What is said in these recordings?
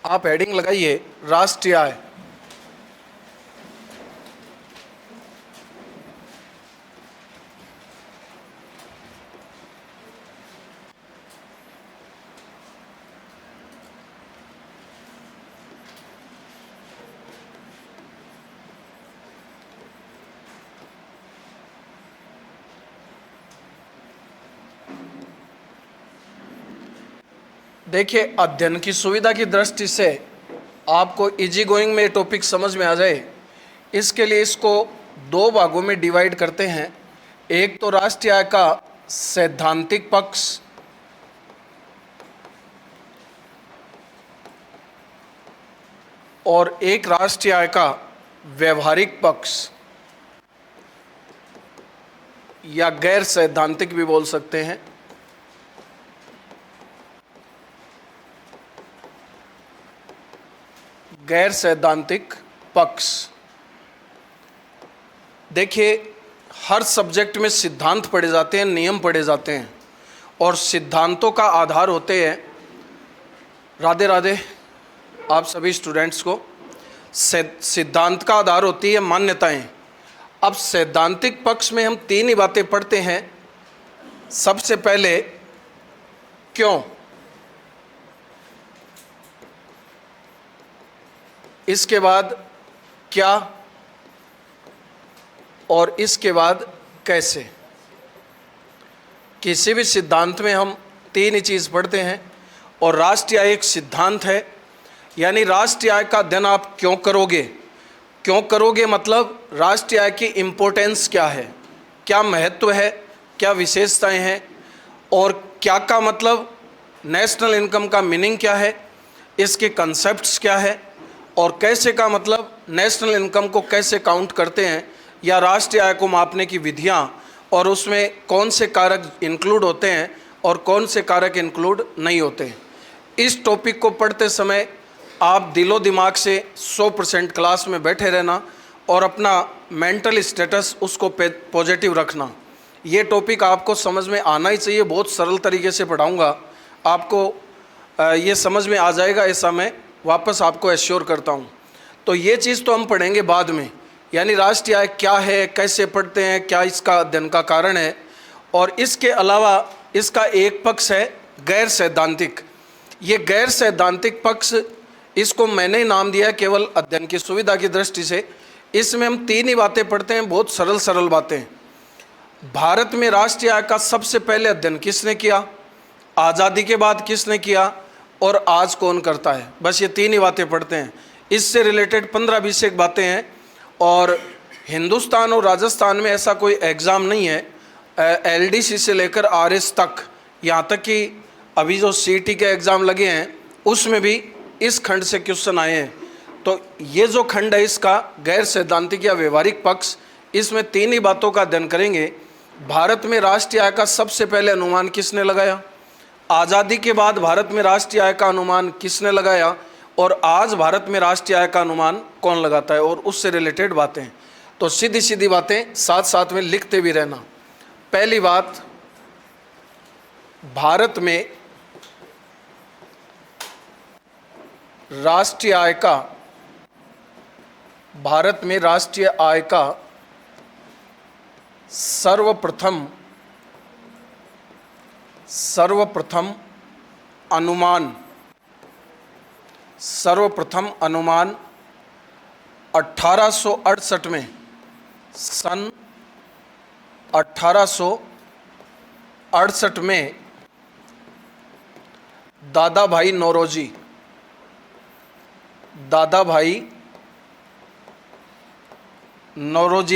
आप हेडिंग लगाइए राष्ट्रीय आय। देखिए, अध्ययन की सुविधा की दृष्टि से आपको इजी गोइंग में टॉपिक समझ में आ जाए, इसके लिए इसको दो भागों में डिवाइड करते हैं। एक तो राष्ट्रीय आय का सैद्धांतिक पक्ष और एक राष्ट्रीय आय का व्यवहारिक पक्ष या गैर सैद्धांतिक भी बोल सकते हैं। गैर सैद्धांतिक पक्ष। देखिए, हर सब्जेक्ट में सिद्धांत पढ़े जाते हैं, नियम पढ़े जाते हैं और सिद्धांतों का आधार होते हैं। राधे राधे आप सभी स्टूडेंट्स को। सिद्धांत का आधार होती है मान्यताएं। अब सैद्धांतिक पक्ष में हम तीन ही बातें पढ़ते हैं। सबसे पहले क्यों, इसके बाद क्या और इसके बाद कैसे। किसी भी सिद्धांत में हम तीन ही चीज़ पढ़ते हैं और राष्ट्रीय आय एक सिद्धांत है। यानी राष्ट्रीय आय का अध्ययन आप क्यों करोगे। क्यों करोगे मतलब राष्ट्रीय आय की इम्पोर्टेंस क्या है, क्या महत्व है, क्या विशेषताएं हैं, और क्या का मतलब नेशनल इनकम का मीनिंग क्या है, इसके कंसेप्ट्स क्या है, और कैसे का मतलब नेशनल इनकम को कैसे काउंट करते हैं या राष्ट्रीय आय को मापने की विधियां, और उसमें कौन से कारक इंक्लूड होते हैं और कौन से कारक इंक्लूड नहीं होते हैं। इस टॉपिक को पढ़ते समय आप दिलो दिमाग से 100% क्लास में बैठे रहना और अपना मेंटल स्टेटस उसको पॉजिटिव रखना। ये टॉपिक आपको समझ में आना ही चाहिए। बहुत सरल तरीके से पढ़ाऊँगा, आपको ये समझ में आ जाएगा, ऐसा मैं वापस आपको एश्योर करता हूँ। तो ये चीज़ तो हम पढ़ेंगे बाद में, यानी राष्ट्रीय आय क्या है, कैसे पढ़ते हैं, क्या इसका अध्ययन का कारण है। और इसके अलावा इसका एक पक्ष है गैर सैद्धांतिक। ये गैर सैद्धांतिक पक्ष, इसको मैंने ही नाम दिया है केवल अध्ययन की सुविधा की दृष्टि से। इसमें हम तीन ही बातें पढ़ते हैं, बहुत सरल सरल बातें। भारत में राष्ट्रीय आय का सबसे पहले अध्ययन किसने किया, आज़ादी के बाद किसने किया, और आज कौन करता है। बस ये तीन ही बातें पढ़ते हैं। इससे रिलेटेड 15-20 एक बातें हैं। और हिंदुस्तान और राजस्थान में ऐसा कोई एग्ज़ाम नहीं है, एलडीसी से लेकर आरएस तक, यहाँ तक कि अभी जो सीटी के एग्ज़ाम लगे हैं उसमें भी इस खंड से क्वेश्चन आए हैं। तो ये जो खंड है इसका गैर सैद्धांतिक या व्यवहारिक पक्ष, इसमें तीन ही बातों का अध्ययन करेंगे। भारत में राष्ट्रीय आय का सबसे पहले अनुमान किसने लगाया, आज़ादी के बाद भारत में राष्ट्रीय आय का अनुमान किसने लगाया, और आज भारत में राष्ट्रीय आय का अनुमान कौन लगाता है, और उससे रिलेटेड बातें। तो सीधी सीधी बातें साथ साथ में लिखते भी रहना। पहली बात, भारत में राष्ट्रीय आय का सर्वप्रथम अनुमान 1868 में, सन 1868 में दादा भाई नौरोजी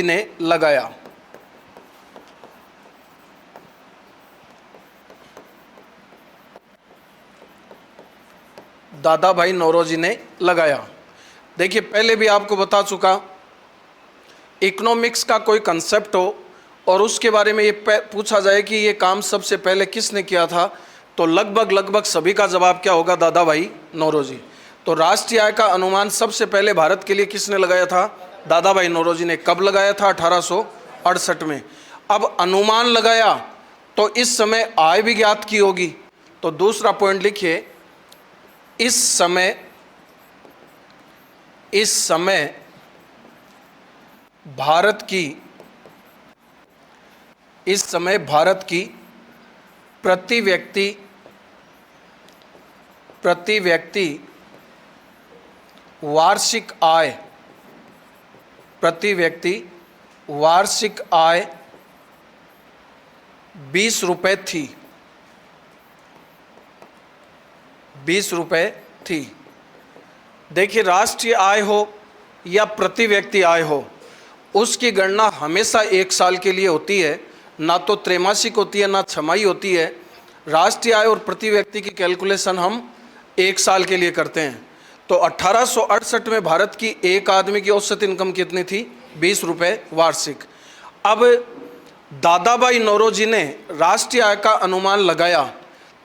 ने लगाया। दादा भाई नौरोजी ने लगाया। देखिए, पहले भी आपको बता चुका, इकोनॉमिक्स का कोई कंसेप्ट हो और उसके बारे में ये पूछा जाए कि ये काम सबसे पहले किसने किया था, तो लगभग सभी का जवाब क्या होगा, दादा भाई नौरोजी। तो राष्ट्रीय आय का अनुमान सबसे पहले भारत के लिए किसने लगाया था, दादा भाई नौरोजी ने। कब लगाया था, 1868 में। अब अनुमान लगाया तो इस समय आय भी ज्ञात की होगी। तो दूसरा पॉइंट लिखिए, इस समय इस समय भारत की प्रति व्यक्ति वार्षिक आय 20 रुपये थी। 20 रुपये थी। देखिए, राष्ट्रीय आय हो या प्रति व्यक्ति आय हो, उसकी गणना हमेशा एक साल के लिए होती है, ना तो त्रैमासिक होती है ना छमाही होती है। राष्ट्रीय आय और प्रति व्यक्ति की कैलकुलेशन हम एक साल के लिए करते हैं। तो 1868 में भारत की एक आदमी की औसत इनकम कितनी थी? 20 रुपये वार्षिक। अब दादाभाई नौरोजी ने राष्ट्रीय आय का अनुमान लगाया,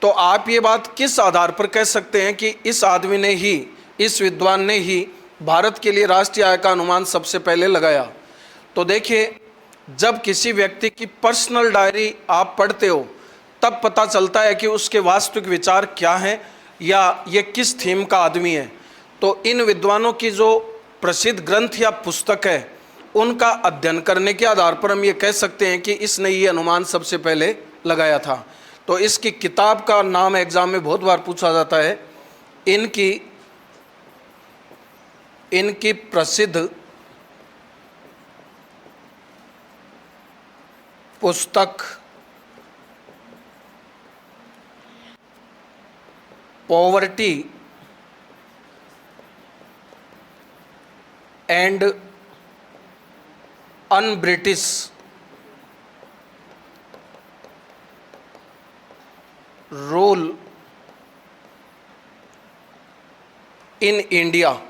तो आप ये बात किस आधार पर कह सकते हैं कि इस आदमी ने ही, इस विद्वान ने ही भारत के लिए राष्ट्रीय आय का अनुमान सबसे पहले लगाया? तो देखिए, जब किसी व्यक्ति की पर्सनल डायरी आप पढ़ते हो तब पता चलता है कि उसके वास्तविक विचार क्या हैं या ये किस थीम का आदमी है। तो इन विद्वानों की जो प्रसिद्ध ग्रंथ या पुस्तक है, उनका अध्ययन करने के आधार पर हम ये कह सकते हैं कि इसने ये अनुमान सबसे पहले लगाया था। तो इसकी किताब का नाम एग्जाम में बहुत बार पूछा जाता है। इनकी प्रसिद्ध पुस्तक poverty and un British rule in India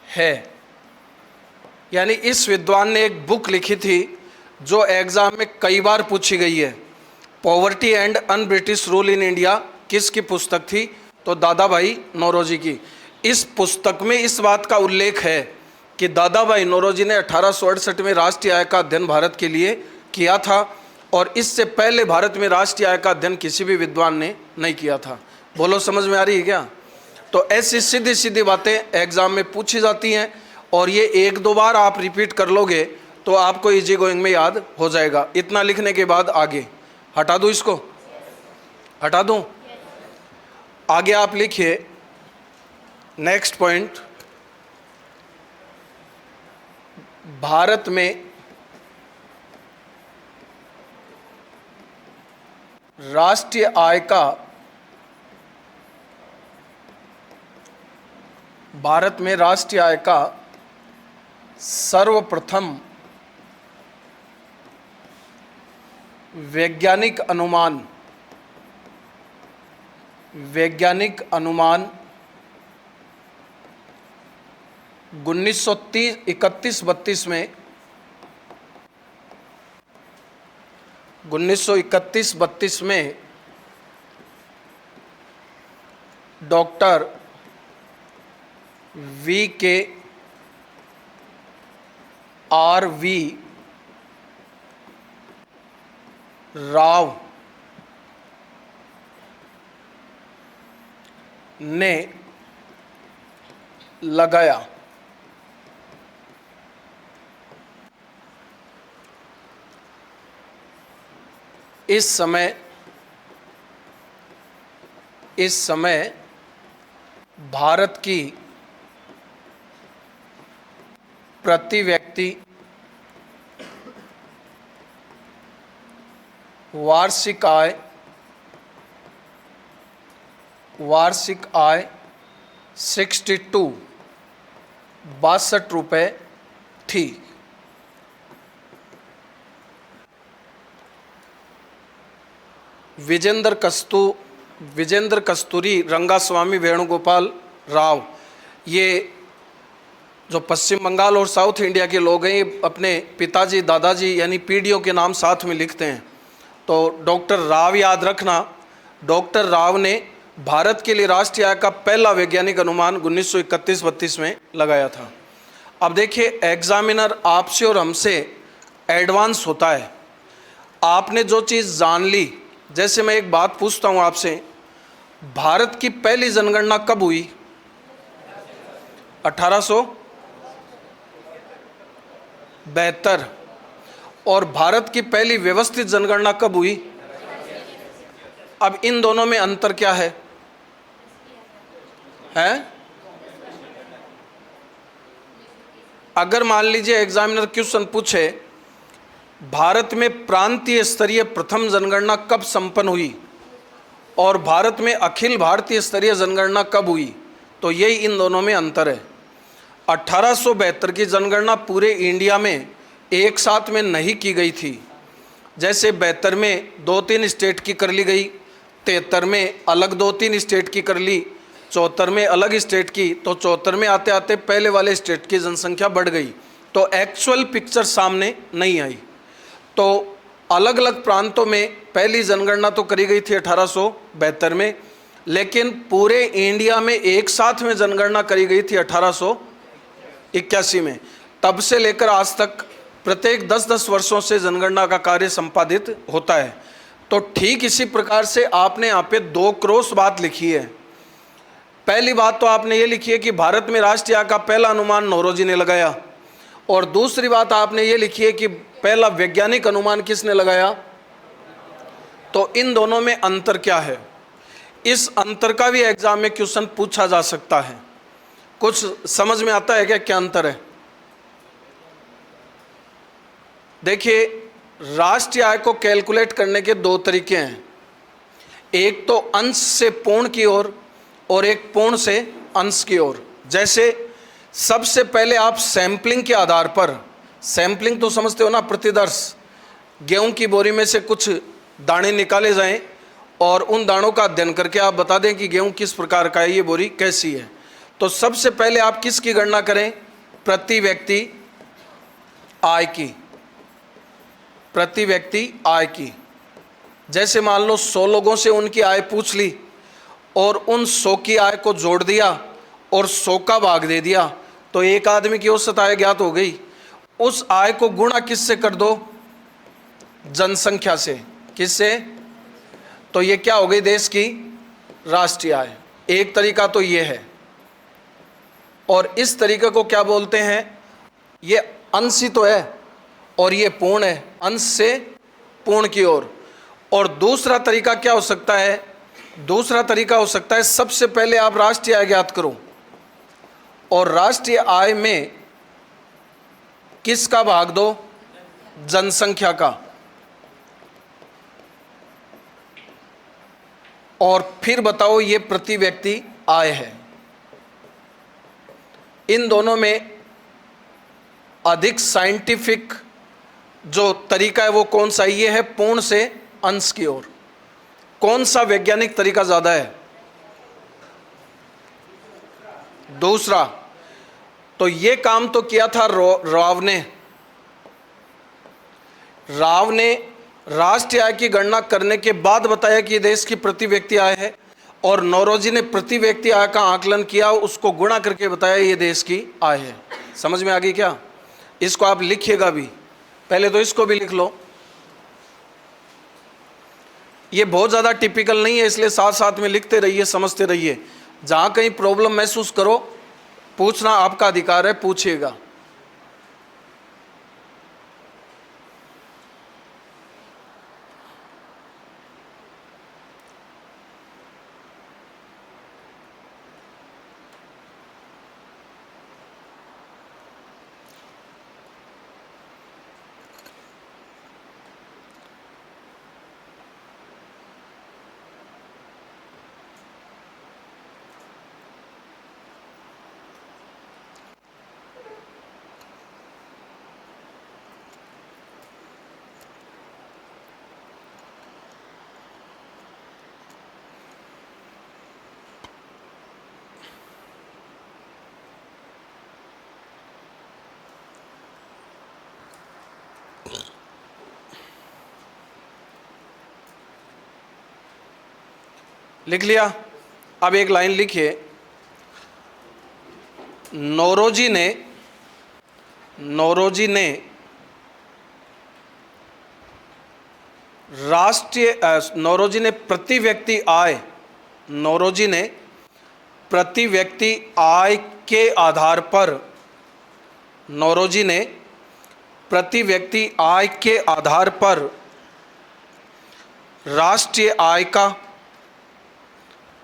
है। यानी इस विद्वान ने एक बुक लिखी थी जो एग्जाम में कई बार पूछी गई है। Poverty and un British rule in India किसकी पुस्तक थी? तो दादाभाई नौरोजी की। इस पुस्तक में इस बात का उल्लेख है कि दादाभाई नौरोजी ने 1868 में राष्ट्रीय आय का अध्ययन भारत के लिए किया था, और इससे पहले भारत में राष्ट्रीय आय का अध्ययन किसी भी विद्वान ने नहीं किया था। बोलो, समझ में आ रही है क्या? तो ऐसी सीधी सीधी बातें एग्जाम में पूछी जाती हैं, और ये एक दो बार आप रिपीट कर लोगे तो आपको इजी गोइंग में याद हो जाएगा। इतना लिखने के बाद आगे हटा दूँ, इसको हटा दूँ? आगे आप लिखिए नेक्स्ट पॉइंट, भारत में राष्ट्रीय आय का सर्वप्रथम वैज्ञानिक अनुमान 1931-32 में 1931-32 में डॉक्टर V.K.R.V. राव ने लगाया। इस समय भारत की प्रति व्यक्ति वार्षिक आय 62 रुपये थी। विजेंद्र कस्तूरी रंगास्वामी वेणुगोपाल राव, ये जो पश्चिम बंगाल और साउथ इंडिया के लोग हैं, ये अपने पिताजी दादाजी यानी पीढ़ियों के नाम साथ में लिखते हैं। तो डॉक्टर राव याद रखना, डॉक्टर राव ने भारत के लिए राष्ट्रीय आय का पहला वैज्ञानिक अनुमान 1931-32 में लगाया था। अब देखिए, एग्जामिनर आपसे और हमसे एडवांस होता है। आपने जो चीज़ जान ली, जैसे मैं एक बात पूछता हूँ आपसे, भारत की पहली जनगणना कब हुई? 1872। और भारत की पहली व्यवस्थित जनगणना कब हुई? अब इन दोनों में अंतर क्या है? अगर मान लीजिए एग्जामिनर क्वेश्चन पूछे, भारत में प्रांतीय स्तरीय प्रथम जनगणना कब संपन्न हुई और भारत में अखिल भारतीय स्तरीय जनगणना कब हुई, तो यही इन दोनों में अंतर है। 1872 की जनगणना पूरे इंडिया में एक साथ में नहीं की गई थी। जैसे 72 में 2-3 स्टेट की कर ली गई, 73 में अलग 2-3 स्टेट की कर ली, 74 में अलग स्टेट की, तो 74 में आते आते पहले वाले स्टेट की जनसंख्या बढ़ गई, तो एक्चुअल पिक्चर सामने नहीं आई। तो अलग अलग प्रांतों में पहली जनगणना तो करी गई थी 1872 में, लेकिन पूरे इंडिया में एक साथ में जनगणना करी गई थी 1881 में। तब से लेकर आज तक प्रत्येक 10-10 वर्षों से जनगणना का कार्य संपादित होता है। तो ठीक इसी प्रकार से आपने यहाँ पे 2 क्रॉस बात लिखी है। पहली बात तो आपने ये लिखी है कि भारत में राष्ट्रीय आय का पहला अनुमान नौरोजी ने लगाया, और दूसरी बात आपने ये लिखी है कि पहला वैज्ञानिक अनुमान किसने लगाया। तो इन दोनों में अंतर क्या है? इस अंतर का भी एग्जाम में क्वेश्चन पूछा जा सकता है। कुछ समझ में आता है क्या अंतर है? देखिए, राष्ट्रीय आय को कैलकुलेट करने के 2 तरीके हैं। एक तो अंश से पूर्ण की ओर और एक पूर्ण से अंश की ओर। जैसे सबसे पहले आप सैंपलिंग के आधार पर, सैंपलिंग तो समझते हो ना, प्रतिदर्श, गेहूं की बोरी में से कुछ दाने निकाले जाएं और उन दानों का अध्ययन करके आप बता दें कि गेहूं किस प्रकार का है, ये बोरी कैसी है। तो सबसे पहले आप किसकी गणना करें? प्रति व्यक्ति आय की, प्रति व्यक्ति आय की। जैसे मान लो 100 लोगों से उनकी आय पूछ ली और उन 100 की आय को जोड़ दिया और 100 का भाग दे दिया, तो एक आदमी की औसत आय ज्ञात हो गई। उस आय को गुणा किससे कर दो? जनसंख्या से। किससे? तो ये क्या हो गई? देश की राष्ट्रीय आय। एक तरीका तो ये है, और इस तरीके को क्या बोलते हैं? ये अंश ही तो है और ये पूर्ण है, अंश से पूर्ण की ओर। और दूसरा तरीका क्या हो सकता है? दूसरा तरीका हो सकता है, सबसे पहले आप राष्ट्रीय आय ज्ञात करो और राष्ट्रीय आय में किसका भाग दो? जनसंख्या का। और फिर बताओ ये प्रति व्यक्ति आय है। इन दोनों में अधिक साइंटिफिक जो तरीका है वो कौन सा? ये है पूर्ण से अंश की ओर। कौन सा वैज्ञानिक तरीका ज्यादा है? दूसरा। तो ये काम तो किया था राव ने राष्ट्रीय आय की गणना करने के बाद बताया कि देश की प्रति व्यक्ति आय है, और नौरोजी ने प्रति व्यक्ति आय का आकलन किया, उसको गुणा करके बताया ये देश की आय है। समझ में आ गई क्या? इसको आप लिखिएगा भी, पहले तो इसको भी लिख लो। ये बहुत ज़्यादा टिपिकल नहीं है, इसलिए साथ साथ में लिखते रहिए, समझते रहिए। जहाँ कहीं प्रॉब्लम महसूस करो, पूछना आपका अधिकार है, पूछिएगा। लिख लिया? अब एक लाइन लिखिए। नौरोजी ने नौरोजी ने प्रति व्यक्ति आय, नौरोजी ने प्रति व्यक्ति आय के आधार पर, नौरोजी ने प्रति व्यक्ति आय के आधार पर राष्ट्रीय आय का,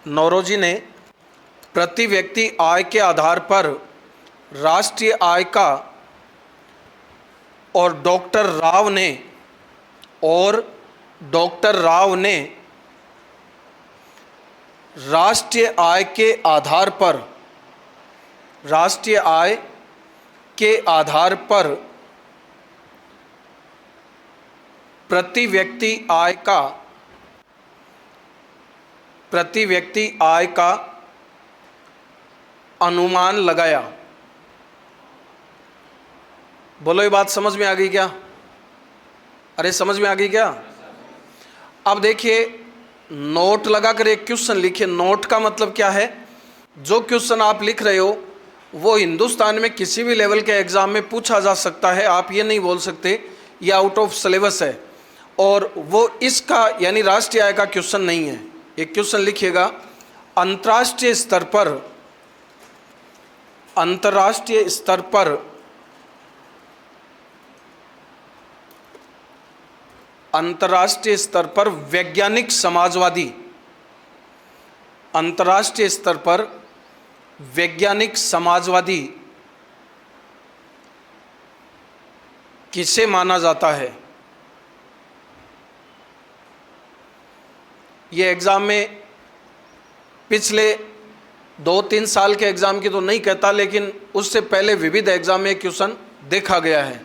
नौरोजी ने प्रति व्यक्ति आय के आधार पर राष्ट्रीय आय का, और डॉक्टर राव ने राष्ट्रीय आय के आधार पर, राष्ट्रीय आय के आधार पर प्रति व्यक्ति आय का, प्रति व्यक्ति आय का अनुमान लगाया। बोलो, ये बात समझ में आ गई क्या? अरे समझ में आ गई क्या? अब देखिए, नोट लगाकर एक क्वेश्चन लिखिए। नोट का मतलब क्या है? जो क्वेश्चन आप लिख रहे हो वो हिंदुस्तान में किसी भी लेवल के एग्जाम में पूछा जा सकता है। आप ये नहीं बोल सकते ये आउट ऑफ सिलेबस है, और वो इसका यानी राष्ट्रीय आय का क्वेश्चन नहीं है। एक क्वेश्चन लिखिएगा, अंतर्राष्ट्रीय स्तर पर, अंतर्राष्ट्रीय स्तर पर अंतर्राष्ट्रीय स्तर पर वैज्ञानिक समाजवादी, अंतर्राष्ट्रीय स्तर पर वैज्ञानिक समाजवादी किसे माना जाता है? ये एग्ज़ाम में पिछले 2-3 साल के एग्ज़ाम की तो नहीं कहता, लेकिन उससे पहले विविध एग्ज़ाम में क्वेश्चन देखा गया है।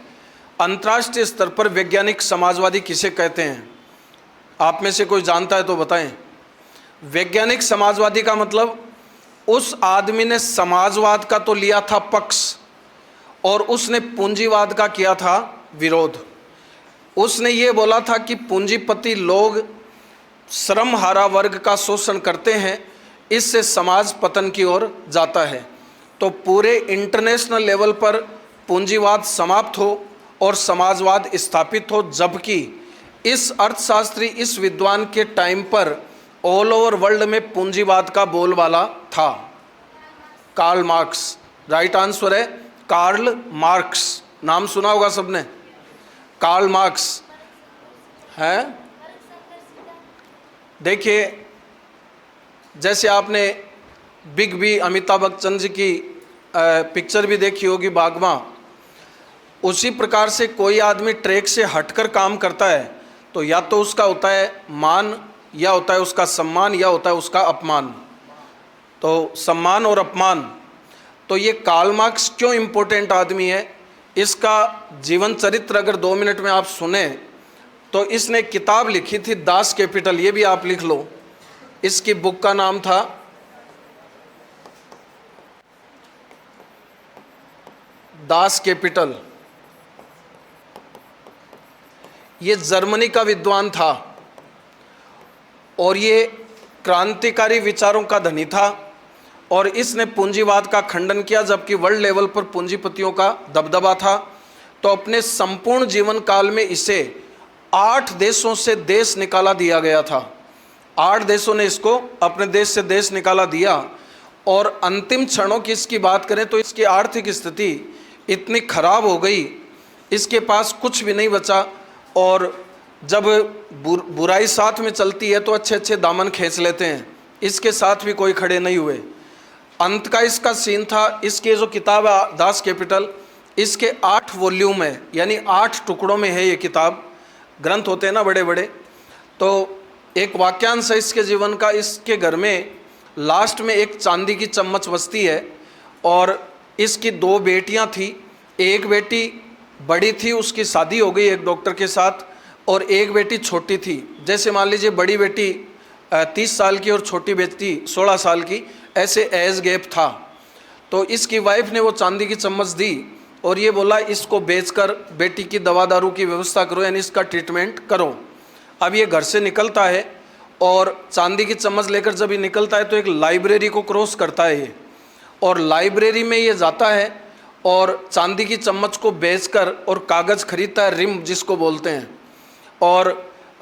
अंतर्राष्ट्रीय स्तर पर वैज्ञानिक समाजवादी किसे कहते हैं? आप में से कोई जानता है तो बताएं। वैज्ञानिक समाजवादी का मतलब उस आदमी ने समाजवाद का तो लिया था पक्ष, और उसने पूंजीवाद का किया था विरोध। उसने ये बोला था कि पूंजीपति लोग श्रमहारा वर्ग का शोषण करते हैं, इससे समाज पतन की ओर जाता है। तो पूरे इंटरनेशनल लेवल पर पूंजीवाद समाप्त हो और समाजवाद स्थापित हो, जबकि इस अर्थशास्त्री, इस विद्वान के टाइम पर ऑल ओवर वर्ल्ड में पूंजीवाद का बोलबाला था। कार्ल मार्क्स, राइट आंसर है कार्ल मार्क्स। नाम सुना होगा सबने, कार्ल मार्क्स है। देखिए, जैसे आपने बिग बी, अमिताभ बच्चन जी की पिक्चर भी देखी होगी, बागबां, उसी प्रकार से कोई आदमी ट्रैक से हटकर काम करता है तो या तो उसका होता है मान, या होता है उसका सम्मान, या होता है उसका अपमान। तो सम्मान और अपमान। तो ये कार्ल मार्क्स क्यों इम्पोर्टेंट आदमी है, इसका जीवन चरित्र अगर 2 मिनट में आप सुने तो इसने किताब लिखी थी दास कैपिटल, ये भी आप लिख लो। इसकी बुक का नाम था दास कैपिटल। ये जर्मनी का विद्वान था और ये क्रांतिकारी विचारों का धनी था, और इसने पूंजीवाद का खंडन किया, जबकि वर्ल्ड लेवल पर पूंजीपतियों का दबदबा था। तो अपने संपूर्ण जीवन काल में इसे 8 देशों से देश निकाला दिया गया था। 8 देशों ने इसको अपने देश से देश निकाला दिया, और अंतिम क्षणों की इसकी बात करें तो इसकी आर्थिक स्थिति इतनी खराब हो गई, इसके पास कुछ भी नहीं बचा। और जब बुराई साथ में चलती है तो अच्छे अच्छे दामन खींच लेते हैं, इसके साथ भी कोई खड़े नहीं हुए। अंत का इसका सीन था। इसके जो किताब है दास कैपिटल, इसके 8 वॉल्यूम है, यानी 8 टुकड़ों में है ये किताब। ग्रंथ होते हैं ना बड़े बड़े। तो एक वाक्यांश है इसके जीवन का। इसके घर में लास्ट में एक चांदी की चम्मच बजती है, और इसकी 2 बेटियां थी। एक बेटी बड़ी थी, उसकी शादी हो गई एक डॉक्टर के साथ, और एक बेटी छोटी थी। जैसे मान लीजिए बड़ी बेटी 30 साल की और छोटी बेटी 16 साल की, ऐसे एज गैप था। तो इसकी वाइफ ने वो चांदी की चम्मच दी और ये बोला इसको बेचकर बेटी की दवा दारू की व्यवस्था करो, यानी इसका ट्रीटमेंट करो। अब ये घर से निकलता है और चांदी की चम्मच लेकर जब ये निकलता है तो एक लाइब्रेरी को क्रॉस करता है ये, और लाइब्रेरी में ये जाता है और चांदी की चम्मच को बेचकर और कागज़ खरीदता है, रिम जिसको बोलते हैं। और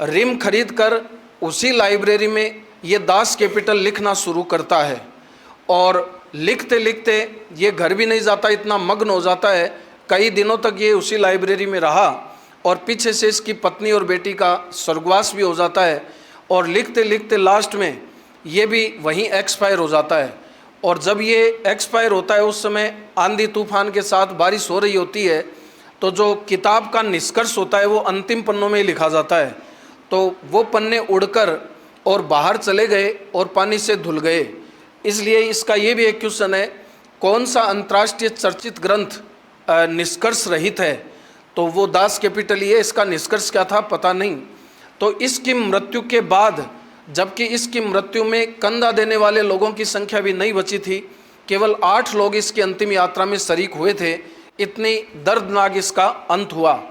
रिम खरीद कर उसी लाइब्रेरी में ये दास कैपिटल लिखना शुरू करता है और लिखते लिखते ये घर भी नहीं जाता, इतना मग्न हो जाता है। कई दिनों तक ये उसी लाइब्रेरी में रहा और पीछे से इसकी पत्नी और बेटी का स्वर्गवास भी हो जाता है और लिखते लिखते लास्ट में ये भी वहीं एक्सपायर हो जाता है। और जब ये एक्सपायर होता है उस समय आंधी तूफान के साथ बारिश हो रही होती है, तो जो किताब का निष्कर्ष होता है वो अंतिम पन्नों में ही लिखा जाता है। तो वो पन्ने उड़कर और बाहर चले गए और पानी से धुल गए। इसलिए इसका ये भी एक क्वेश्चन है, कौन सा अंतर्राष्ट्रीय चर्चित ग्रंथ निष्कर्ष रहित है? तो वो दास कैपिटल ही है। इसका निष्कर्ष क्या था पता नहीं। तो इसकी मृत्यु के बाद, जबकि इसकी मृत्यु में कंधा देने वाले लोगों की संख्या भी नहीं बची थी, केवल 8 लोग इसकी अंतिम यात्रा में शरीक हुए थे, इतनी दर्दनाक इसका अंत हुआ।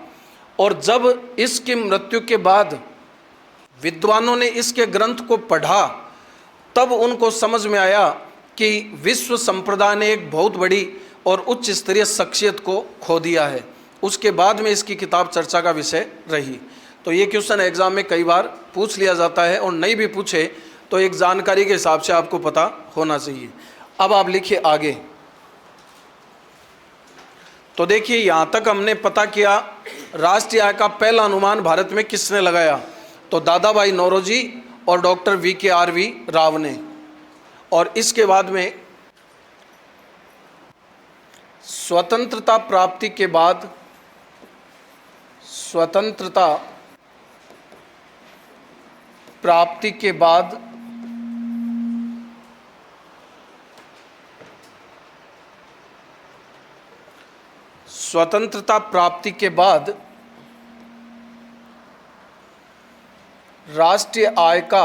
और जब इसकी मृत्यु के बाद विद्वानों ने इसके ग्रंथ को पढ़ा, तब उनको समझ में आया कि विश्व संप्रदाय ने एक बहुत बड़ी और उच्च स्तरीय शख्सियत को खो दिया है। उसके बाद में इसकी किताब चर्चा का विषय रही। तो ये क्वेश्चन एग्जाम में कई बार पूछ लिया जाता है, और नहीं भी पूछे तो एक जानकारी के हिसाब से आपको पता होना चाहिए। अब आप लिखिए आगे। तो देखिए, यहाँ तक हमने पता किया राष्ट्रीय आय का पहला अनुमान भारत में किसने लगाया? तो दादा भाई नौरोजी और डॉक्टर VKRV राव ने। और इसके बाद में स्वतंत्रता प्राप्ति के बाद, स्वतंत्रता प्राप्ति के बाद स्वतंत्रता प्राप्ति के बाद राष्ट्रीय आय का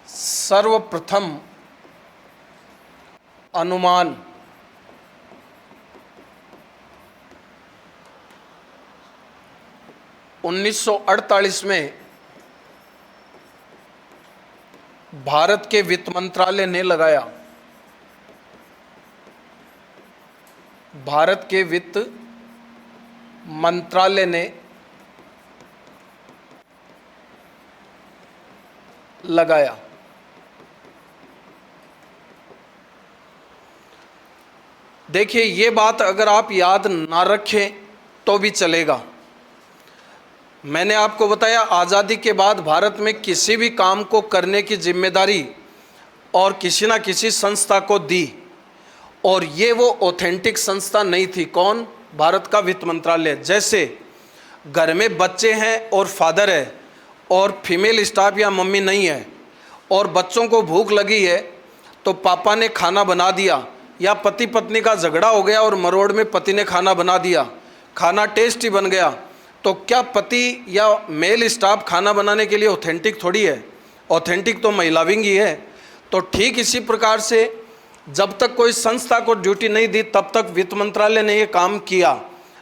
सर्वप्रथम अनुमान (1948) में भारत के वित्त मंत्रालय ने लगाया। भारत के वित्त मंत्रालय ने लगाया। देखिए, ये बात अगर आप याद ना रखें तो भी चलेगा। मैंने आपको बताया आज़ादी के बाद भारत में किसी भी काम को करने की जिम्मेदारी और किसी ना किसी संस्था को दी, और ये वो ऑथेंटिक संस्था नहीं थी। कौन? भारत का वित्त मंत्रालय। जैसे घर में बच्चे हैं और फादर है और फीमेल स्टाफ या मम्मी नहीं है, और बच्चों को भूख लगी है तो पापा ने खाना बना दिया, या पति पत्नी का झगड़ा हो गया और मरोड़ में पति ने खाना बना दिया, खाना टेस्टी बन गया, तो क्या पति या मेल स्टाफ खाना बनाने के लिए ऑथेंटिक थोड़ी है? ऑथेंटिक तो महिला विंग ही है। तो ठीक इसी प्रकार से जब तक कोई संस्था को ड्यूटी नहीं दी तब तक वित्त मंत्रालय ने ये काम किया,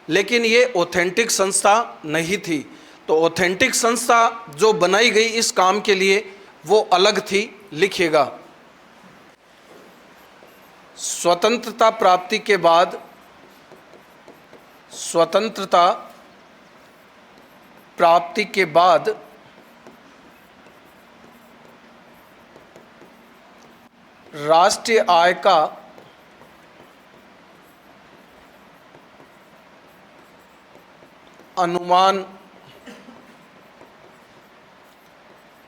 लेकिन ये ऑथेंटिक संस्था नहीं थी। तो ऑथेंटिक संस्था जो बनाई गई इस काम के लिए वो अलग थी। लिखिएगा, स्वतंत्रता प्राप्ति के बाद, स्वतंत्रता प्राप्ति के बाद राष्ट्रीय आय का अनुमान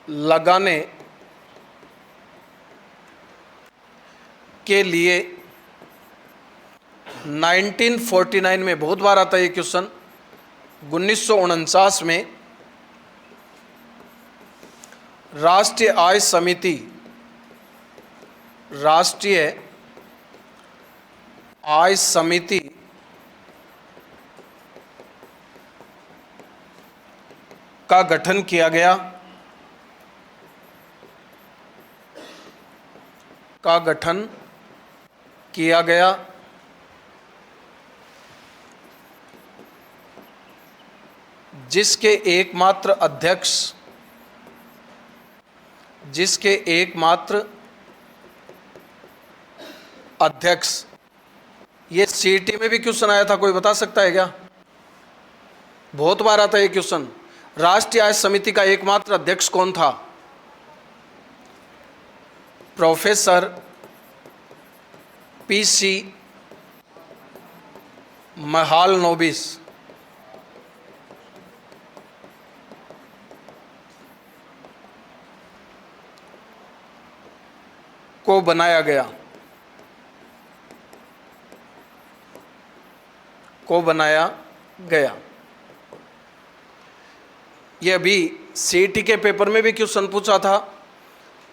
लगाने के लिए 1949 में, बहुत बार आता है ये क्वेश्चन, 1949 में राष्ट्रीय आय समिति, राष्ट्रीय आय समिति का गठन किया गया, का गठन किया गया। जिसके एकमात्र अध्यक्ष, जिसके एकमात्र अध्यक्ष ये सीईटी में भी क्वेश्चन आया था, कोई बता सकता है क्या? बहुत बार आता है ये क्वेश्चन। राष्ट्रीय आय समिति का एकमात्र अध्यक्ष कौन था? प्रोफेसर पीसी महालनोबिस को बनाया गया, ये अभी सीईटी के पेपर में भी क्वेश्चन पूछा था।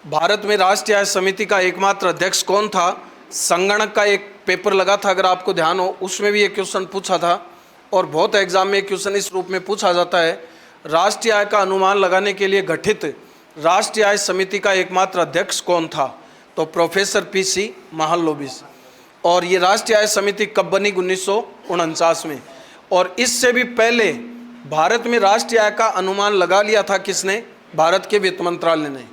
भारत में राष्ट्रीय आय समिति का एकमात्र अध्यक्ष कौन था? संगणक का एक पेपर लगा था, अगर आपको ध्यान हो, उसमें भी ये क्वेश्चन पूछा था। और बहुत एग्जाम में क्वेश्चन इस रूप में पूछा जाता है, राष्ट्रीय आय का अनुमान लगाने के लिए गठित राष्ट्रीय आय समिति का एकमात्र अध्यक्ष कौन था? तो प्रोफेसर पीसी महालनोबिस। और ये राष्ट्रीय आय समिति कब बनी? 1949 में। और इससे भी पहले भारत में राष्ट्रीय आय का अनुमान लगा लिया था किसने? भारत के वित्त मंत्रालय ने।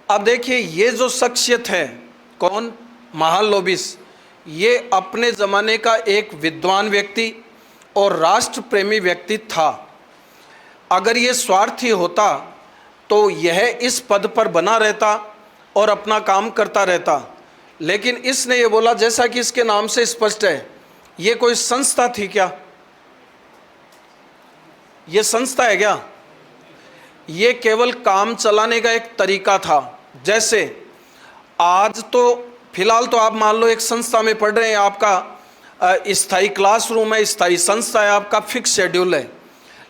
अब देखिए, ये जो शख्सियत है, कौन? महालनोबिस। ये अपने ज़माने का एक विद्वान व्यक्ति और राष्ट्र प्रेमी व्यक्ति था। अगर ये स्वार्थी होता तो यह इस पद पर बना रहता और अपना काम करता रहता, लेकिन इसने ये बोला, जैसा कि इसके नाम से स्पष्ट है, ये कोई संस्था थी क्या? ये संस्था है क्या? ये केवल काम चलाने का एक तरीका था। जैसे आज तो फिलहाल तो आप मान लो एक संस्था में पढ़ रहे हैं, आपका स्थायी क्लासरूम है, स्थायी संस्था है, आपका फिक्स शेड्यूल है।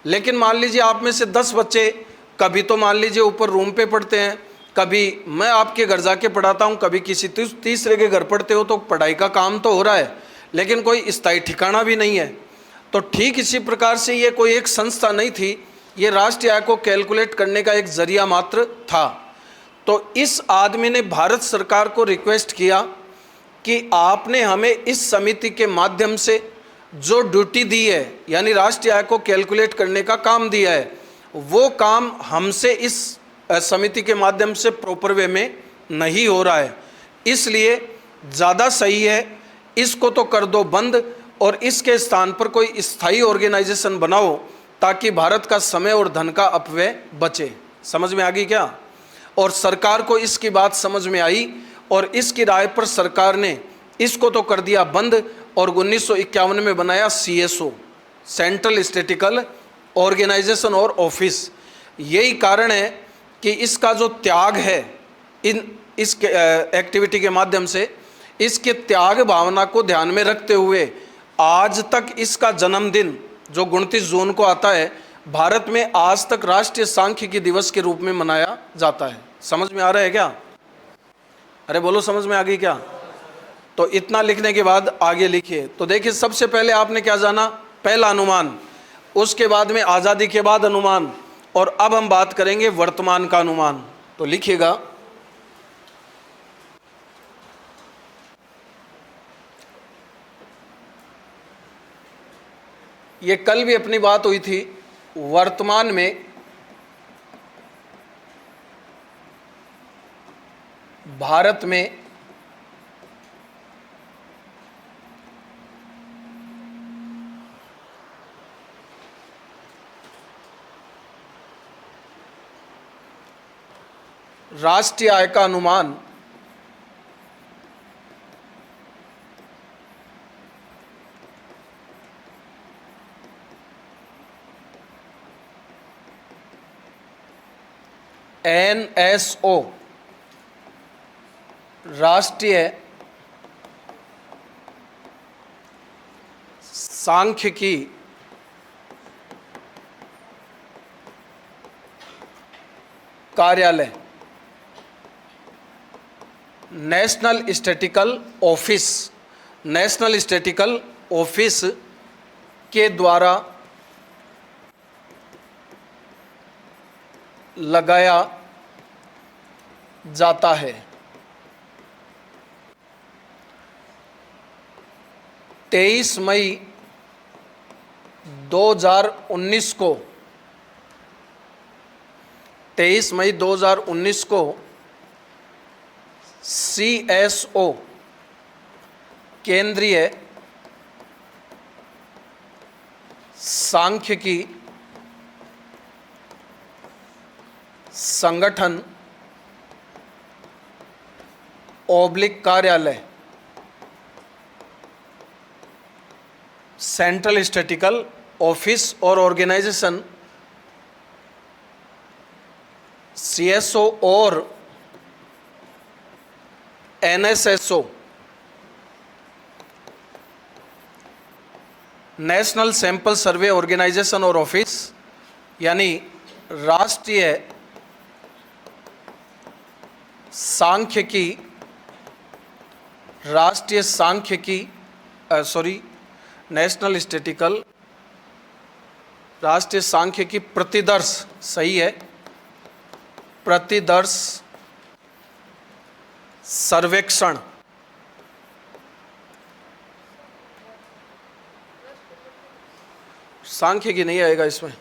लेकिन मान लीजिए आप में से 10 बच्चे कभी तो मान लीजिए ऊपर रूम पे पढ़ते हैं, कभी मैं आपके घर जाके पढ़ाता हूँ, कभी किसी तीसरे के घर पढ़ते हो, तो पढ़ाई का काम तो हो रहा है, लेकिन कोई स्थायी ठिकाना भी नहीं है। तो ठीक इसी प्रकार से ये कोई एक संस्था नहीं थी, ये राष्ट्रीय आय को कैलकुलेट करने का एक जरिया मात्र था। तो इस आदमी ने भारत सरकार को रिक्वेस्ट किया कि आपने हमें इस समिति के माध्यम से जो ड्यूटी दी है, यानी राष्ट्रीय आय को कैलकुलेट करने का काम दिया है, वो काम हमसे इस समिति के माध्यम से प्रॉपर वे में नहीं हो रहा है, इसलिए ज़्यादा सही है इसको तो कर दो बंद और इसके स्थान पर कोई स्थायी ऑर्गेनाइजेशन बनाओ, ताकि भारत का समय और धन का अपव्यय बचे। समझ में आ गई क्या? और सरकार को इसकी बात समझ में आई और इसकी राय पर सरकार ने इसको तो कर दिया बंद और 1951 में बनाया CSO, सेंट्रल स्टैटिस्टिकल ऑर्गेनाइजेशन और ऑफिस। यही कारण है कि इसका जो त्याग है इस एक्टिविटी के माध्यम से, इसके त्याग भावना को ध्यान में रखते हुए आज तक इसका जन्मदिन जो 29 जून को आता है, भारत में आज तक राष्ट्रीय सांख्यिकी दिवस के रूप में मनाया जाता है। समझ में आ रहा है क्या? अरे बोलो, समझ में आ गई क्या? तो इतना लिखने के बाद आगे लिखिए। तो देखिए, सबसे पहले आपने क्या जाना? पहला अनुमान, उसके बाद में आज़ादी के बाद अनुमान, और अब हम बात करेंगे वर्तमान का अनुमान। तो लिखिएगा, ये कल भी अपनी बात हुई थी, वर्तमान में भारत में राष्ट्रीय आय का अनुमान NSO, राष्ट्रीय सांख्यिकी कार्यालय, national statistical office, national statistical office के द्वारा लगाया जाता है। 23 मई 2019 को 23 मई 2019 को CSO, केंद्रीय सांख्यिकी संगठन ओब्लिक कार्यालय, सेंट्रल स्टैटिकल ऑफिस और ऑर्गेनाइजेशन, सीएसओ और NSSO, national sample survey organisation और ऑफिस, यानी राष्ट्रीय सांख्यिकी नेशनल स्टैटिकल, राष्ट्रीय सांख्यिकी प्रतिदर्श, सही है, प्रतिदर्श सर्वेक्षण, सांख्यिकी नहीं आएगा इसमें,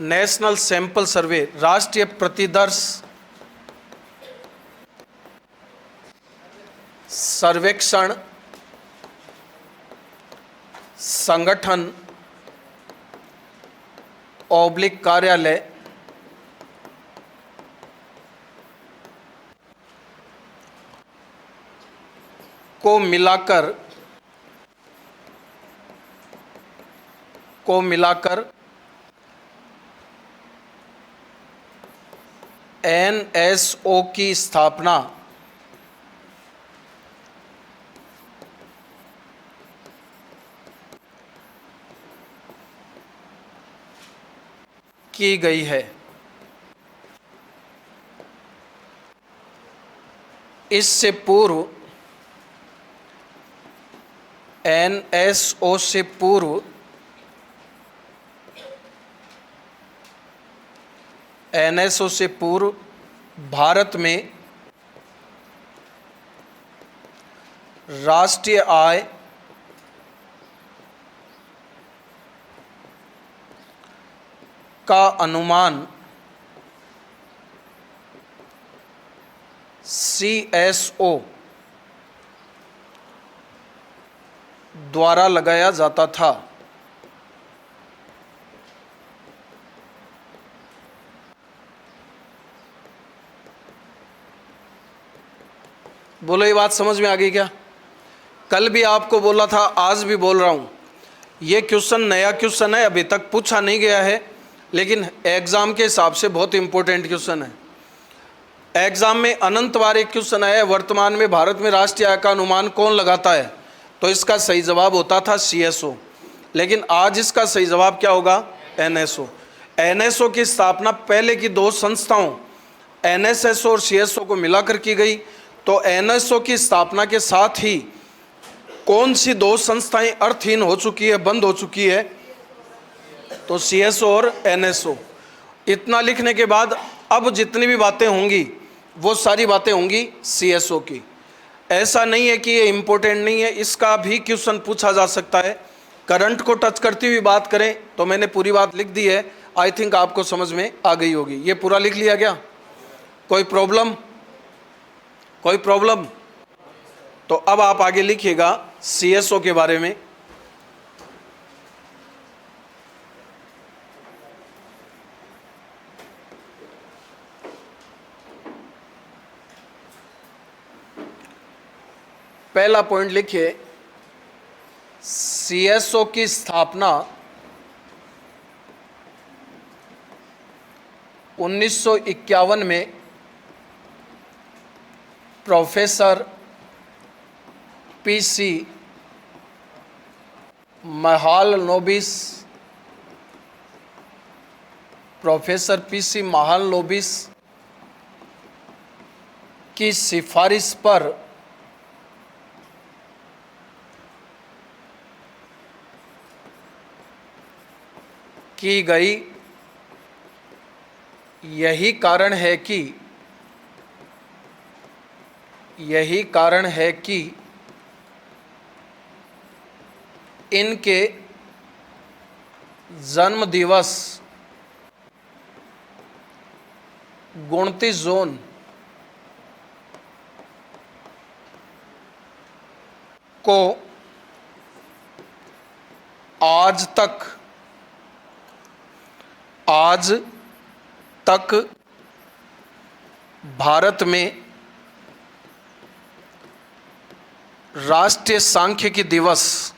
नेशनल सैंपल सर्वे, राष्ट्रीय प्रतिदर्श सर्वेक्षण संगठन ओब्लिक कार्यालय, को मिलाकर एनएसओ की स्थापना की गई है। इससे पूर्व एनएसओ से पूर्व भारत में राष्ट्रीय आय का अनुमान सीएसओ द्वारा लगाया जाता था। बोलो, ये बात समझ में आ गई क्या? कल भी आपको बोला था, आज भी बोल रहा हूं, ये क्वेश्चन नया क्वेश्चन है, अभी तक पूछा नहीं गया है, लेकिन एग्जाम के हिसाब से बहुत इंपॉर्टेंट क्वेश्चन है। एग्जाम में अनंत बार एक क्वेश्चन आया, वर्तमान में भारत में राष्ट्रीय आय का अनुमान कौन लगाता है, तो इसका सही जवाब होता था सीएसओ, लेकिन आज इसका सही जवाब क्या होगा? एनएसओ। एनएसओ की स्थापना पहले की दो संस्थाओं एनएसएसओ और सीएसओ को मिलाकर की गई, तो एनएसओ की स्थापना के साथ ही कौन सी दो संस्थाएं अर्थहीन हो चुकी है, बंद हो चुकी है? तो सीएसओ और एनएसओ। इतना लिखने के बाद अब जितनी भी बातें होंगी वो सारी बातें होंगी सीएसओ की। ऐसा नहीं है कि ये इम्पोर्टेंट नहीं है, इसका भी क्वेश्चन पूछा जा सकता है। करंट को टच करती हुई बात करें तो मैंने पूरी बात लिख दी है, आई थिंक आपको समझ में आ गई होगी। ये पूरा लिख लिया क्या? कोई प्रॉब्लम? कोई प्रॉब्लम? तो अब आप आगे लिखिएगा सीएसओ के बारे में। पहला पॉइंट लिखिए, सीएसओ की स्थापना 1951 में प्रोफेसर पीसी महालनोबिस की सिफारिश पर की गई। यही कारण है कि इनके जन्म दिवस 29 जून को आज तक भारत में राष्ट्रीय सांख्यिकी दिवस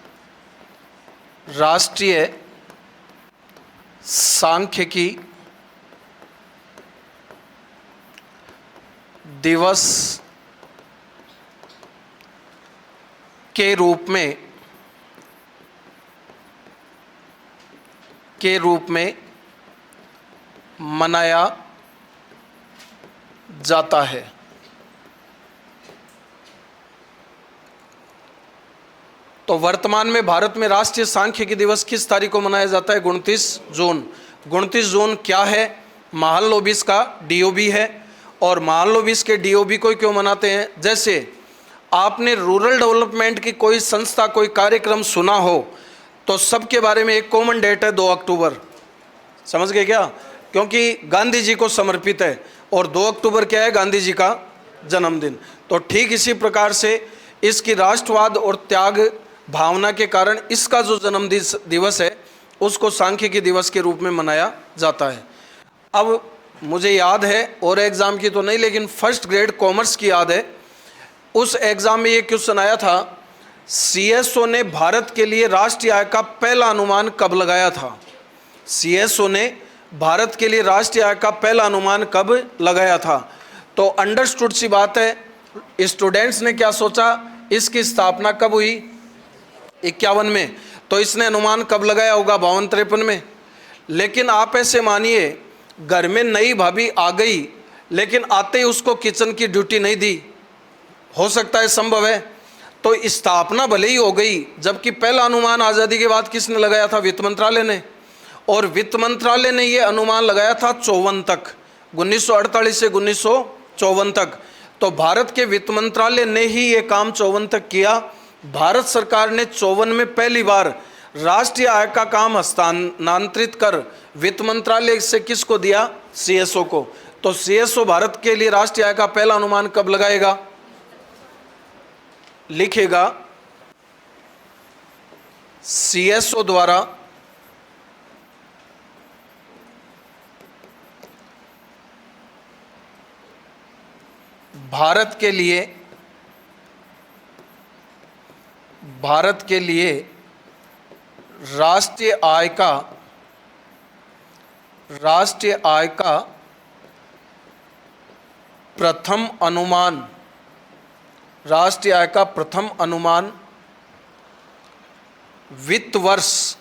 के रूप में मनाया जाता है। तो वर्तमान में भारत में राष्ट्रीय सांख्यिकी दिवस किस तारीख को मनाया जाता है? 29 जून। 29 जून क्या है? महालनोबिस का डीओबी है। और महालनोबिस के डीओबी को क्यों मनाते हैं? जैसे आपने रूरल डेवलपमेंट की कोई संस्था, कोई कार्यक्रम सुना हो तो सबके बारे में एक कॉमन डेट है 2 अक्टूबर। समझ गए क्या? क्योंकि गांधी जी को समर्पित है और 2 अक्टूबर क्या है? गांधी जी का जन्मदिन। तो ठीक इसी प्रकार से इसकी राष्ट्रवाद और त्याग भावना के कारण इसका जो जन्म दिवस है उसको सांख्यिकी दिवस के रूप में मनाया जाता है। अब मुझे याद है, और एग्ज़ाम की तो नहीं लेकिन फर्स्ट ग्रेड कॉमर्स की याद है, उस एग्ज़ाम में ये क्वेश्चन आया था, सीएसओ ने भारत के लिए राष्ट्रीय आय का पहला अनुमान कब लगाया था? सीएसओ ने भारत के लिए राष्ट्रीय आय का पहला अनुमान कब लगाया था? तो अंडरस्टूड सी बात है, स्टूडेंट्स ने क्या सोचा, इसकी स्थापना कब हुई? 51 में। तो इसने अनुमान कब लगाया होगा? 52-53 में। लेकिन आप ऐसे मानिए, घर में नई भाभी आ गई लेकिन आते ही उसको किचन की ड्यूटी नहीं दी, हो सकता है, संभव है। तो स्थापना भले ही हो गई, जबकि पहला अनुमान आज़ादी के बाद किसने लगाया था? वित्त मंत्रालय ने। और वित्त मंत्रालय ने ये अनुमान लगाया था 54 तक, 1948 से 1954 तक। तो भारत के वित्त मंत्रालय ने ही ये काम 54 तक किया। भारत सरकार ने 54 में पहली बार राष्ट्रीय आय का काम हस्तांतरित कर वित्त मंत्रालय से किसको दिया? सीएसओ को। तो सीएसओ भारत के लिए राष्ट्रीय आय का पहला अनुमान कब लगाएगा? लिखेगा, सीएसओ द्वारा भारत के लिए राष्ट्रीय आय का प्रथम अनुमान, राष्ट्रीय आय का प्रथम अनुमान वित्त वर्ष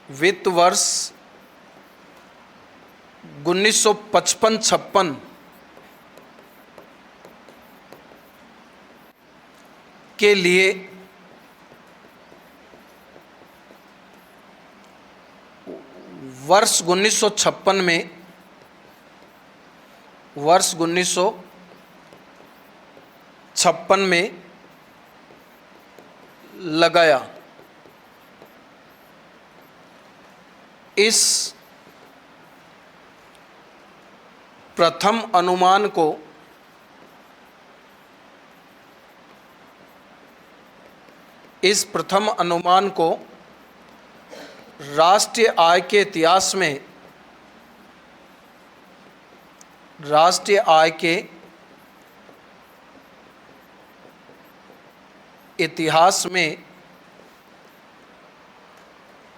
1955-56 के लिए वर्ष 1956 में लगाया। इस प्रथम अनुमान को राष्ट्रीय आय के इतिहास में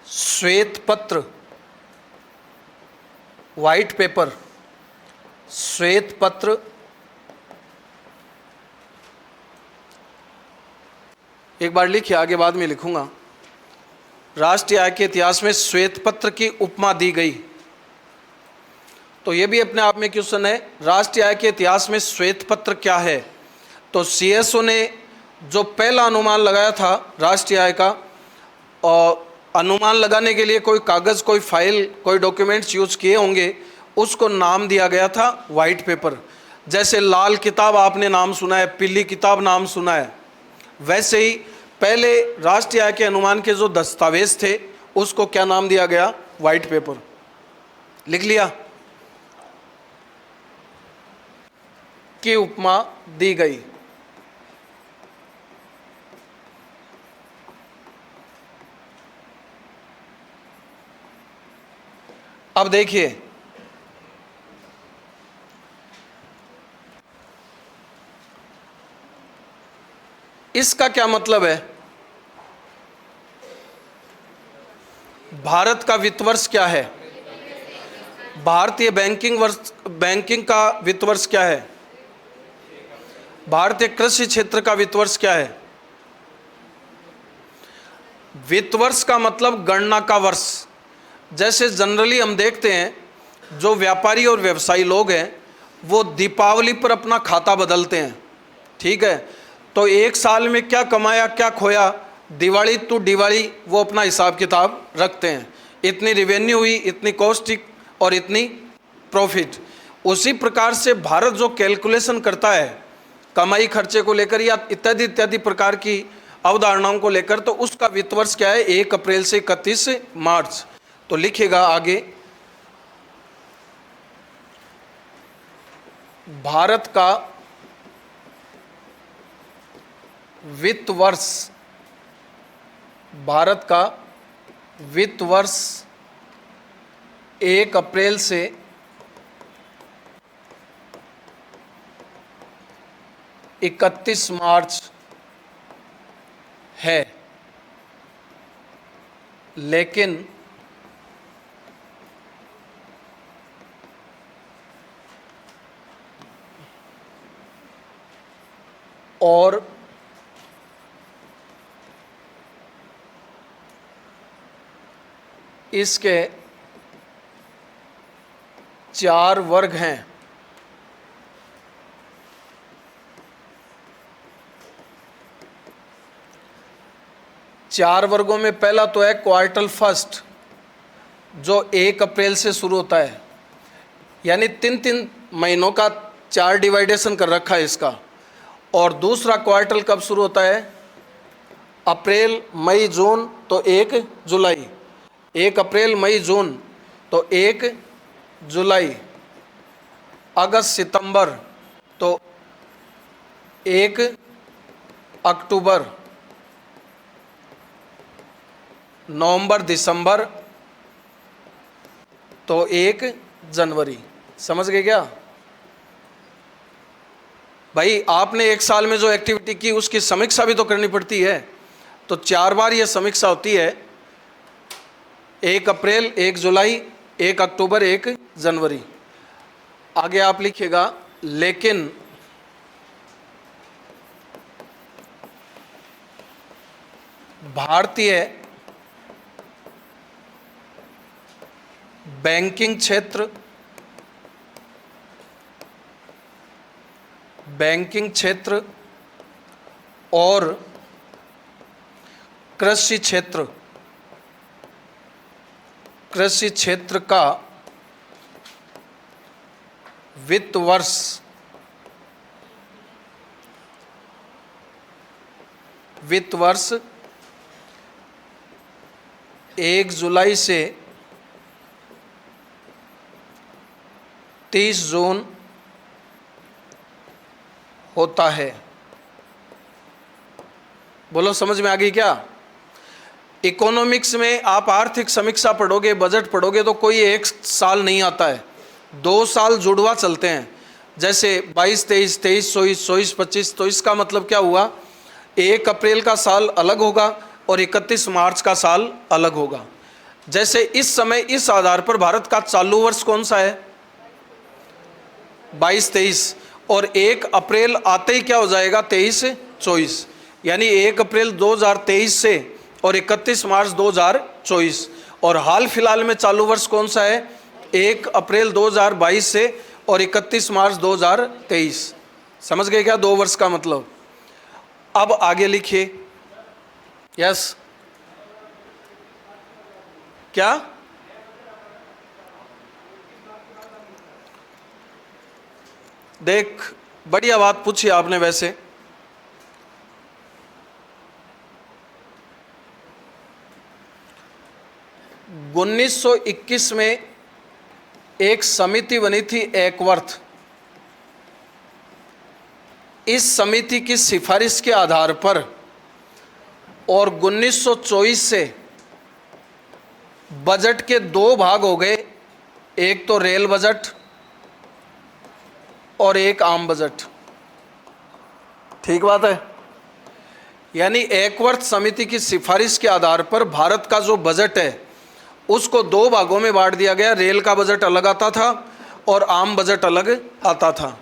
श्वेत पत्र, व्हाइट पेपर, श्वेत पत्र एक बार लिखिए, आगे बाद में लिखूंगा। राष्ट्रीय आय के इतिहास में श्वेत पत्र की उपमा दी गई। तो ये भी अपने आप में क्वेश्चन है, राष्ट्रीय आय के इतिहास में श्वेत पत्र क्या है? तो सीएसओ ने जो पहला अनुमान लगाया था राष्ट्रीय आय का, और अनुमान लगाने के लिए कोई कागज़, कोई फाइल, कोई डॉक्यूमेंट्स यूज किए होंगे, उसको नाम दिया गया था वाइट पेपर। जैसे लाल किताब आपने नाम सुना है, पीली किताब नाम सुना है, वैसे ही पहले राष्ट्रीय आय के अनुमान के जो दस्तावेज थे उसको क्या नाम दिया गया? White paper. लिख लिया? की उपमा दी गई। अब देखिए, इसका क्या मतलब है? भारत का वित्त वर्ष क्या है? भारतीय बैंकिंग का वित्त वर्ष क्या है? भारतीय कृषि क्षेत्र का वित्त वर्ष क्या है? वित्त वर्ष का मतलब गणना का वर्ष। जैसे जनरली हम देखते हैं जो व्यापारी और व्यवसायी लोग हैं वो दीपावली पर अपना खाता बदलते हैं, ठीक है? तो एक साल में क्या कमाया क्या खोया, दिवाली टू दिवाली वो अपना हिसाब किताब रखते हैं। इतनी रेवेन्यू हुई, इतनी कॉस्ट और इतनी प्रॉफिट। उसी प्रकार से भारत जो कैलकुलेशन करता है कमाई खर्चे को लेकर या इत्यादि इत्यादि प्रकार की अवधारणाओं को लेकर, तो उसका वित्त वर्ष क्या है? 1 अप्रैल से 31 मार्च। तो लिखेगा आगे, भारत का वित्त वर्ष, भारत का वित्त वर्ष 1 अप्रैल से 31 मार्च है, लेकिन और इसके 4 वर्ग हैं। चार वर्गों में पहला तो है क्वार्टर फर्स्ट, जो 1 अप्रैल से शुरू होता है, यानी 3 महीनों का 4 डिवाइडेशन कर रखा है इसका। और दूसरा क्वार्टर कब शुरू होता है? अप्रैल मई जून तो 1 जुलाई, 1 अप्रैल मई जून तो 1 जुलाई, अगस्त सितंबर तो 1 अक्टूबर, नवंबर दिसंबर तो 1 जनवरी। समझ गए क्या भाई? आपने एक साल में जो एक्टिविटी की उसकी समीक्षा भी तो करनी पड़ती है, तो 4 बार ये समीक्षा होती है, 1 अप्रैल, 1 जुलाई, 1 अक्टूबर, 1 जनवरी। आगे आप लिखिएगा, लेकिन भारतीय बैंकिंग क्षेत्र और कृषि क्षेत्र का वित्त वर्ष वित्त वर्ष 1 जुलाई से 30 जून होता है। बोलो समझ में आ गई क्या? इकोनॉमिक्स में आप आर्थिक समीक्षा पढ़ोगे, बजट पढ़ोगे तो कोई एक साल नहीं आता है, 2 साल जुड़वा चलते हैं। जैसे 22, 23, 23, 24, 24, 25, तो इसका मतलब क्या हुआ? 1 अप्रैल का साल अलग होगा और 31 मार्च का साल अलग होगा। जैसे इस समय इस आधार पर भारत का चालू वर्ष कौन सा है? 22, 23, और 1 अप्रैल आते ही क्या हो जाएगा? 23, 24, यानी 1 अप्रैल 2023 से और 31 मार्च 2024। और हाल फिलहाल में चालू वर्ष कौन सा है? 1 अप्रैल 2022 से और 31 मार्च 2023। समझ गए क्या 2 वर्ष का मतलब? अब आगे लिखिए। यस, क्या? देख, बढ़िया बात पूछी आपने। वैसे 1921 में एक समिति बनी थी एकवर्थ। इस समिति की सिफारिश के आधार पर और 1924 से बजट के 2 भाग हो गए, एक तो रेल बजट और एक आम बजट। ठीक बात है। यानी एकवर्ष समिति की सिफारिश के आधार पर भारत का जो बजट है उसको दो भागों में बांट दिया गया। रेल का बजट अलग आता था और आम बजट अलग आता था,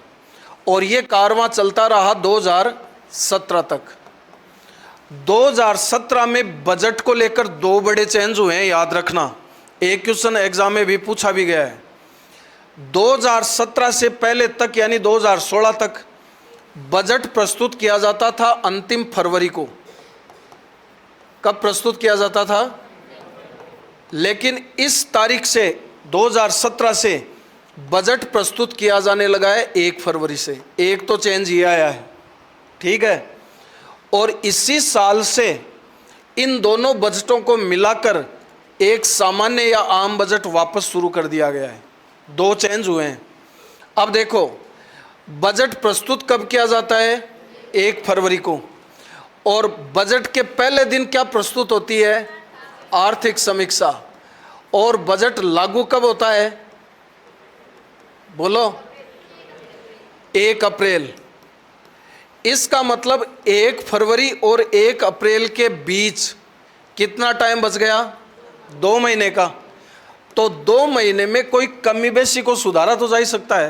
और ये कारवां चलता रहा 2017 तक। 2017 में बजट को लेकर दो बड़े चेंज हुए हैं, याद रखना, एक क्वेश्चन एग्जाम में भी पूछा भी गया है। 2017 से पहले तक यानी 2016 तक बजट प्रस्तुत किया जाता था अंतिम फरवरी को। कब प्रस्तुत किया जाता था? लेकिन इस तारीख से 2017 से बजट प्रस्तुत किया जाने लगा है 1 फरवरी से। एक तो चेंज ये आया है, ठीक है। और इसी साल से इन दोनों बजटों को मिलाकर एक सामान्य या आम बजट वापस शुरू कर दिया गया है। दो चेंज हुए हैं। अब देखो, बजट प्रस्तुत कब किया जाता है? 1 फरवरी को। और बजट के पहले दिन क्या प्रस्तुत होती है? आर्थिक समीक्षा। और बजट लागू कब होता है? बोलो। 1 अप्रैल। इसका मतलब 1 फरवरी और 1 अप्रैल के बीच कितना टाइम बच गया? 2 महीने का। तो 2 महीने में कोई कमी बेशी को सुधारा तो जा ही सकता है।